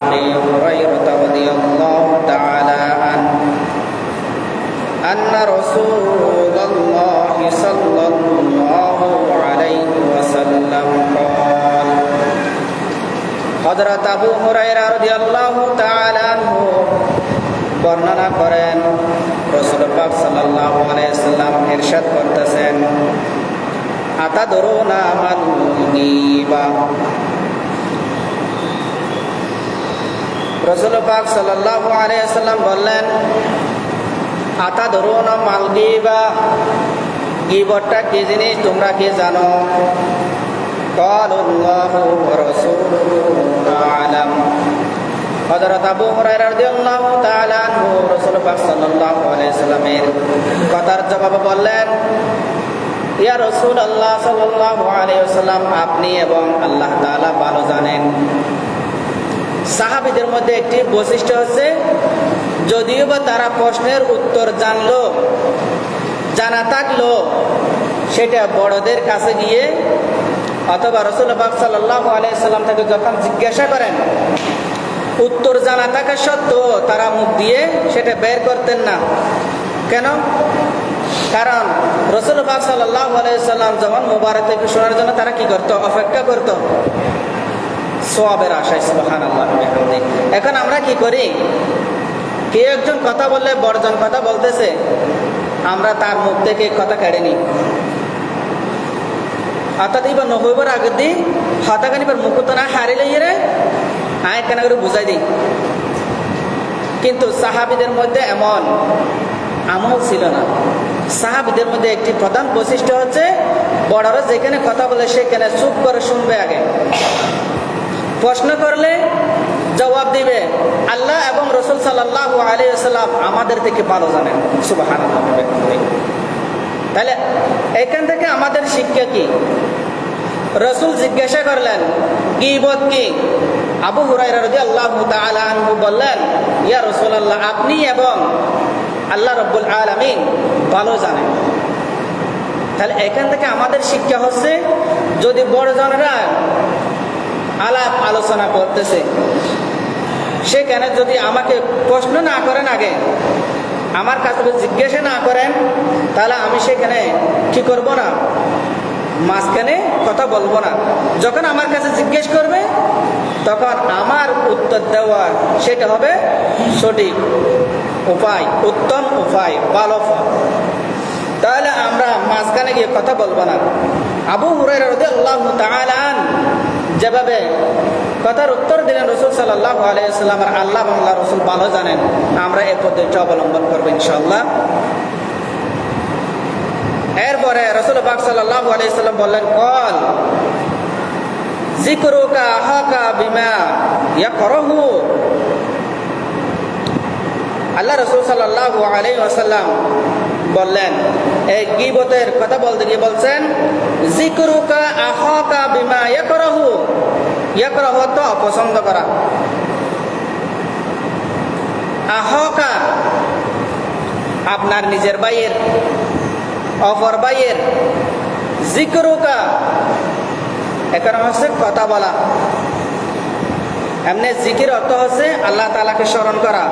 أبي هريرة رضي الله تعالى عنه أن رسول الله صلى الله عليه وسلم قال হযরত আবু হুরায়রা রাদিয়াল্লাহু তাআলা আনহু বর্ণনা করেন রাসূল পাক সাল্লাল্লাহু আলাইহি ওয়াসাল্লাম ইরশাদ করতেছেন আতাদরুনা মাল গীবা। রাসূল পাক সাল্লাল্লাহু আলাইহি ওয়াসাল্লাম বললেন আতাদরুনা মাল গীবা, গীবতটা কি জিনিস তোমরা কি জানো? ক্বালুল্লাহু ওয়া রাসূলুহু আ'লাম। হযরত আবু হুরায়রা রাদিয়াল্লাহু তাআলা আনহু রাসূল পাক সাল্লাল্লাহু আলাইহি ওয়াসাল্লামের কথার জবাবে বললেন ইয়া রাসূলুল্লাহ সাল্লাল্লাহু আলাইহি ওয়াসাল্লাম, আপনি এবং আল্লাহ তাআলা ভালো জানেন। সাহাবীদের মধ্যে একটি বৈশিষ্ট্য হচ্ছে যদিও বা তারা প্রশ্নের উত্তর জানা থাকলো সেটা বড়দের কাছে গিয়ে অথবা রাসূল পাক সাল্লাল্লাহু আলাইহি ওয়াসাল্লাম থেকে যখন জিজ্ঞাসা করেন উত্তর জানা থাকা সত্ত্বেও তারা মুখ দিয়ে সেটা বের করতেন না। কেন? কারণ রাসূল পাক সাল্লাল্লাহু আলাইহি ওয়াসাল্লাম যখন মুবারক থেকে শোনার জন্য তারা কি করত? অপেক্ষা করত সওয়াবের আশায়। সুবহানাল্লাহ। এখন আমরা কি করি? কেউ একজন কথা বললে বড়জন কথা বলতেছে, আমরা তার মুখ থেকে কথা কেড়ে নিই, অর্থাৎ এবার নহইবার আগে দিই হতাকানিবার মুখ তো না হারিলে ইয়ে আয় কেন করে বুঝাই দিই। কিন্তু সাহাবীদের মধ্যে এমন আমল ছিল না। সাহাবীদের মধ্যে একটি প্রধান বৈশিষ্ট্য হচ্ছে বড়রা যেখানে কথা বলে সেখানে চুপ করে শুনবে, আগে প্রশ্ন করলে জবাব দিবে। আল্লাহ এবং রাসূল সাল্লাল্লাহু আলাইহি ওয়াসাল্লাম আমাদের থেকে ভালো জানেন। সুবহানাল্লাহ। তাহলে এখান থেকে আমাদের শিক্ষা কি? রাসূল জিজ্ঞাসা করলেন গীবত কি? আবু হুরায়রা রাদিয়াল্লাহু তাআলা আনহু বললেন ইয়া রাসূলুল্লাহ, আপনি এবং আল্লাহ রাব্বুল আলামিন ভালো জানেন। তাহলে এখান থেকে আমাদের শিক্ষা হচ্ছে যদি বড়জনেরা আলাপ আলোচনা করতেছে সেখানে যদি আমাকে প্রশ্ন না করেন, আগে আমার কাছে জিজ্ঞাসা না করেন, তাহলে আমি সেখানে কি করব না, মাঝখানে কথা বলবো না। যখন আমার কাছে জিজ্ঞেস করবে তখন আমার উত্তর দেওয়া সেটা হবে সঠিক উপায়, উত্তম উপায়, ভালো ফল। তাহলে আমরা মাঝখানে গিয়ে কথা বলবো না। আবু হুরায়রা রাদিয়াল্লাহু তাআলা যেভাবে কথার উত্তর দিলেন রাসূল সাল্লাল্লাহু আলাইহি ওয়াসাল্লাম, আর আল্লাহ এবং আল্লাহর রাসূল ভালো জানেন, আমরা এই পদ্ধতিটা অবলম্বন করব ইনশাআল্লাহ। এরপরে রাসূল পাক সাল্লাল্লাহু আলাইহি ওয়াসাল্লাম বললেন কল যিকরুকা আহাকা বিমা ইয়াকরাহু। আল্লাহ রাসূল সাল্লাল্লাহু আলাইহি ওয়াসাল্লাম বললেন, এই গীবতের কথা বলতে গিয়ে বলছেন যিকরুকা আহাকা বিমা ইয়াকরাহু। ইয়াকরাহু তো অপছন্দ করা, আহাকা আপনার নিজের ভাইয়ের, অপর ভাইয়ের, যিকরুকা এখানে হচ্ছে কথা বলা। এমনি জিকির অর্থ হচ্ছে আল্লাহ তাআলাকে স্মরণ করা,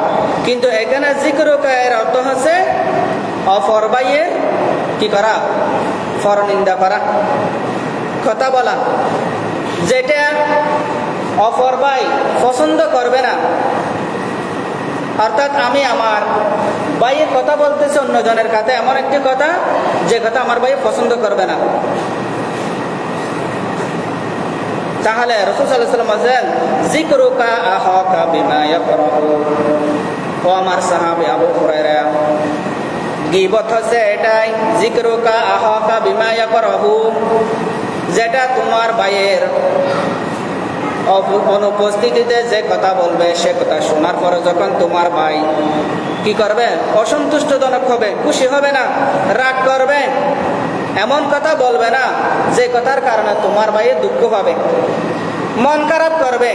কিন্তু এখানে যিকরুকা এর অর্থ হচ্ছে অপর ভাইয়ের কি করা? পরনিন্দা করা, কথা বলা, যেটা অপর ভাই পছন্দ করবে না। অর্থাৎ আমি আমার ভাইয়ের কথা বলতেছি অন্যজনের কাছে, এমন একটি কথা যে কথা আমার ভাই পছন্দ করবে না। তাহলে রাসূল সাল্লাল্লাহু আলাইহি ওয়াসাল্লাম বলেন যিকরুকা আহাকা বিমা ইয়াকরাহু। ও আমার সাহাবী আবু হুরায়রা, গীবত হচ্ছে এটাই, যিকরুকা আহাকা বিমা ইয়াকরাহু, যেটা তোমার ভাইয়ের অনুপস্থিতিতে যে কথা বলবে সে কথা শোনার পরে যখন তোমার ভাই কি করবে? অসন্তুষ্টজনক হবে, খুশি হবে না, রাগ করবে, এমন কথা বলবে না যে কথার কারণে তোমার ভাইয়ের দুঃখ পাবে, মন খারাপ করবে,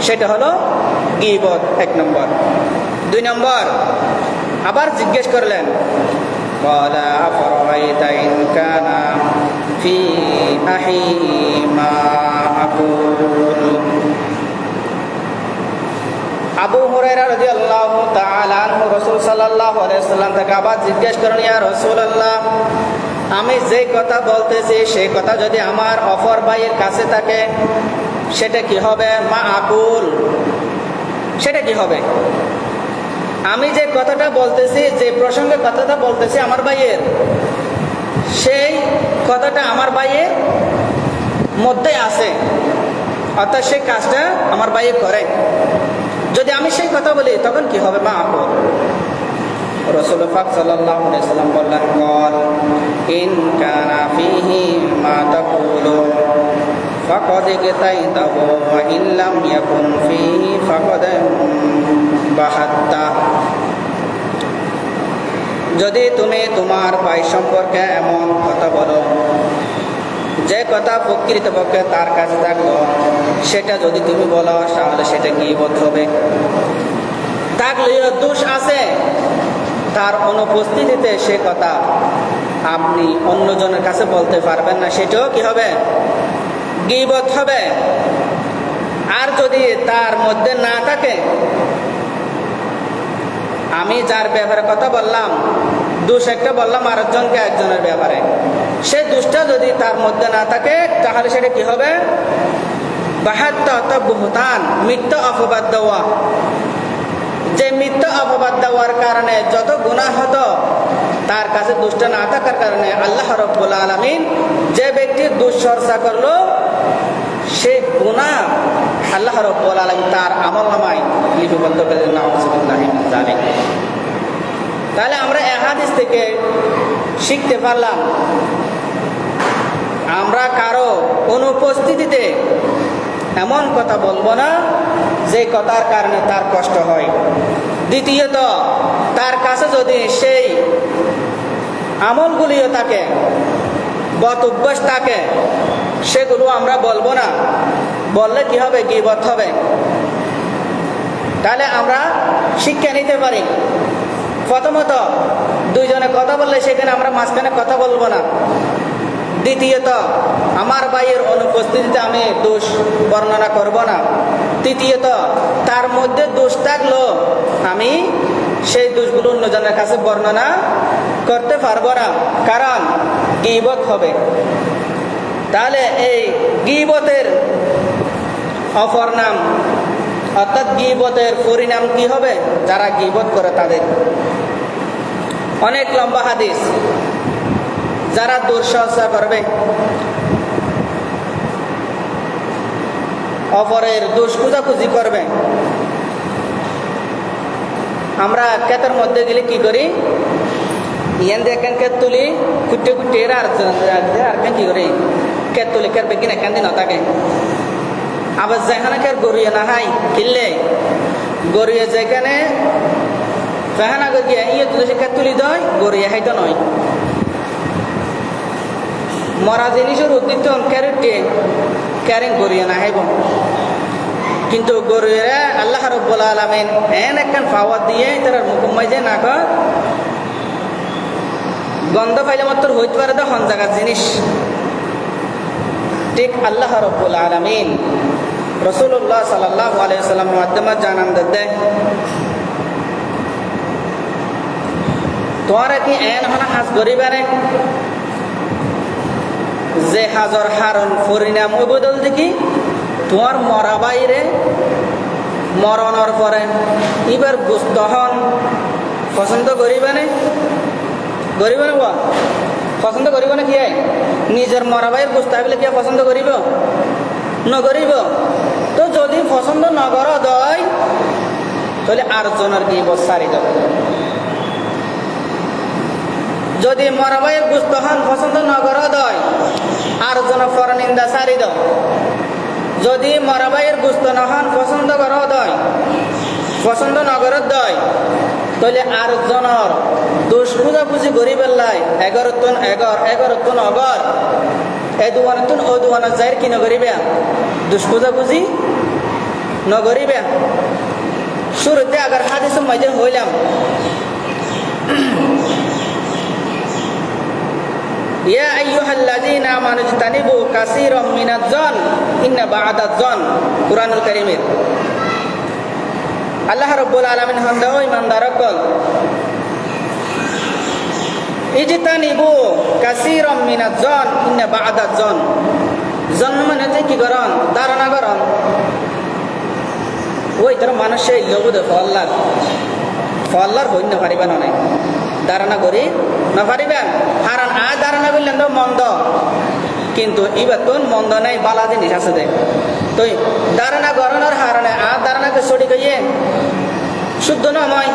সেটা হলো গীবত। এক নম্বর। দুই নম্বর, আবার জিজ্ঞেস করলেন قال أفرأيت إن كان في أخي ما أقول আবু হুরায়রা রাদিয়াল্লাহু তাআলা আনহু রাসূল সাল্লাল্লাহু আলাইহি ওয়াসাল্লাম থেকে আবার জিজ্ঞেস করেন, ইয়া রাসূলুল্লাহ, আমি যে কথা বলতেছি সেই কথা যদি আমার অপর ভাইয়ের কাছে থাকে সেটা কি হবে? মা আকুল, সেটা কি হবে? আমি যে কথাটা বলতেছি, যে প্রসঙ্গে কথাটা বলতেছি আমার ভাইয়ের, সেই কথাটা আমার ভাইয়ের মধ্যে আছে, অর্থাৎ সেই কাজটা আমার ভাই করে। যদি আমি সেই কথা বলি তখন কি হবে? মা আকুল। রাসূল পাক সাল্লাল্লাহু আলাইহি ওয়াসাল্লাম বললেন, ক্বাল ইন কানা ফীহি মা তাকুলু ফাকাদ ইগতাইতাহু ওয়া ইন লাম ইয়াকুন ফীহি ফাকাদ বাহাত্তা। যদি তুমি তোমার ভাই সম্পর্কে এমন কথা বলো যে কথা প্রকৃতপক্ষে তার কাছে থাকলো, সেটা যদি তুমি বলো তাহলে সেটা গীবত হবে। থাকলেও দোষ আছে, তার অনুপস্থিতিতে সে কথা আপনি অন্যজনের কাছে বলতে পারবেন না, সেটাও কি হবে? গীবত হবে। আর যদি তার মধ্যে না থাকে, আমি যার ব্যাপারে কথা বললাম, দোষ একটা বললাম আরেকজনকে একজনের ব্যাপারে, সে দোষটা যদি তার মধ্যে না থাকে তাহলে সেটা কি হবে? বাহাত্তা অর্থাৎ বুহতান, মিথ্যা অপবাদ দেওয়া। যে মিথ্যা অপবাদ দেওয়ার কারণে যত গুনাহ হতো, তার কাছে দোষটা না থাকার কারণে আল্লাহ রাব্বুল আলামিন যে ব্যক্তি দুশ্চর্চা করলো সেই গুনাহ আল্লাহ রাব্বুল আলামিন তার আমলনামায় লিপিবদ্ধ করে দেন। নাউযুবিল্লাহি মিন যালিক। তাহলে আমরা এই হাদিস থেকে শিখতে পারলাম, আমরা কারো অনুপস্থিতিতে এমন কথা বলবো না যে কথার কারণে তার কষ্ট হয়। দ্বিতীয়ত, তার কাছে যদি সেই আমলগুলিও থাকে, বদ অভ্যাস থাকে, সেগুলো আমরা বলবো না। বললে কি হবে? গীবত হবে। তাহলে আমরা শিক্ষা নিতে পারি, প্রথমত দুইজনে কথা বললে সেখানে আমরা মাঝখানে কথা বলবো না। দ্বিতীয়ত, আমার ভাইয়ের অনুপস্থিতিতে আমি দোষ বর্ণনা করব না। তৃতীয়ত, তার মধ্যে দোষ থাকলো আমি সেই দোষগুলো অন্যজনের কাছে বর্ণনা করতে পারবো না, কারণ গীবত হবে। তাহলে এই গীবতের অপর নাম, অর্থাৎ গীবতের পরিণাম কি হবে? যারা গীবত করে তাদের অনেক লম্বা হাদিস। যারা দুশ্চর্চা করবে, অপরের দোষ খুঁজাখুঁজি করবে, আমরা ক্ষেতের মধ্যে গেলে কি করি? ইয়ান দেখেন ক্ষেত তুলি কুটে কুটে আর কি করি? ক্ষেত তুলি ক্ষেত বেগিন এখান দিন থাকে। আবার যেখানে ক্ষেত গড়িয়ে না হাই কিনলে গড়িয়ে যেখানে ফেহানা গিয়ে ইয়ে তুলে সে ক্ষেত তুলি দেয়, গড়িয়ে হাইতো নয়। মরা জিনিসের উদ্দিত ক্যারিং গড়িয়ে না হাইব, কিন্তু গড়িয়ে আল্লাহ রাব্বুল আলামিন এন একখান পাওয়ার দিয়ে তার মুকুম্মাই যে না কর গন্ধ পাইলে মাত্র হইতে পারে তো হন জায়গার জিনিস। ঠিক আল্লাহ রাব্বুল আলামিন রাসূলুল্লাহ সাল্লাল্লাহু আলাইহি ওয়াসাল্লামের মাধ্যমে জানান দেয়, তোরা কি এন হনা হাজ গরিবারে যে হাজর হারণ পরিণাম ওই বদল দেখি তোমার মরা বাইরে মরণের পরে এবার গুস্তহন পছন্দ করিবানে গরিবানে বা পছন্দ করিব না? কি নিজের মরা বাইর গুস্তা বলে কি পছন্দ করিব? নকরিব। তো যদি পছন্দ নকর দয় তাহলে আর জনের কি বসারি দেব। যদি মরা বাইর গুস্তহন পছন্দ নকর দয় আর জনের পরনিন্দা সারি দাও। যদি মরা বাইর গুস্ত নহন পছন্দ কর দয়, পছন্দ নগর দয়, তাহলে আর জনের দোষ খুঁজাখুঁজি করি পেলাই এগারোতন এগারোতন অগর এই দুয়ানতুন ও দুয়ানের যাই কি নগরিবে? দোষ খুঁজাখুঁজি নগরিবে। শুরুতে আগার হাদিস মাঝে হইলাম, ইয়া আইয়ুহাল্লাযীনা আমানু ইজতানিবু কাসীরাম মিনাজ-যন ইন্না বা'দাজ-যন, কুরআনুল কারীমের আল্লাহ রাব্বুল আলামিন হন্দা ও ইমানদারকল ইজতানিবু কাসীরাম মিনাজ জন ইন্না বা'দাজ জন। জন মানে যে কি করন ধারণা করন ওই তোর মানুষে লবুদে ফল্লার হইন না পারিবেন অনেক ধারণা করি না পারিবেন হারান আর ধারণা করলেন তো মন্দ কিন্তু এবার তোর মন্দ নাই বালা জিনিস আছে দেখ তো ধারণা গরণের হারানে আর ধারণাকে ছড়ি গিয়ে শুদ্ধ নয়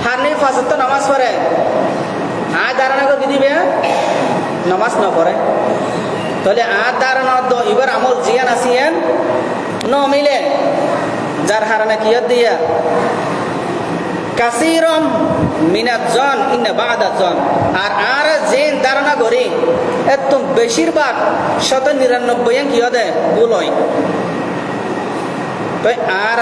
হারনি ফাঁসত নামাজ পড়ে আর ধারণা করে দিবে নামাজ না পড়ে তাহলে আর ধারণা এবার আমল জিয়ান আসিয়েন ন মিলে যার হারানে কিয়ত দিয়া কাসীরাম মিনাজ জন ইন্না বা'দাজ জন। আর যে ধারণা করি এত বেশিরভাগ 99% কি হয় ভুল হয়। তো আর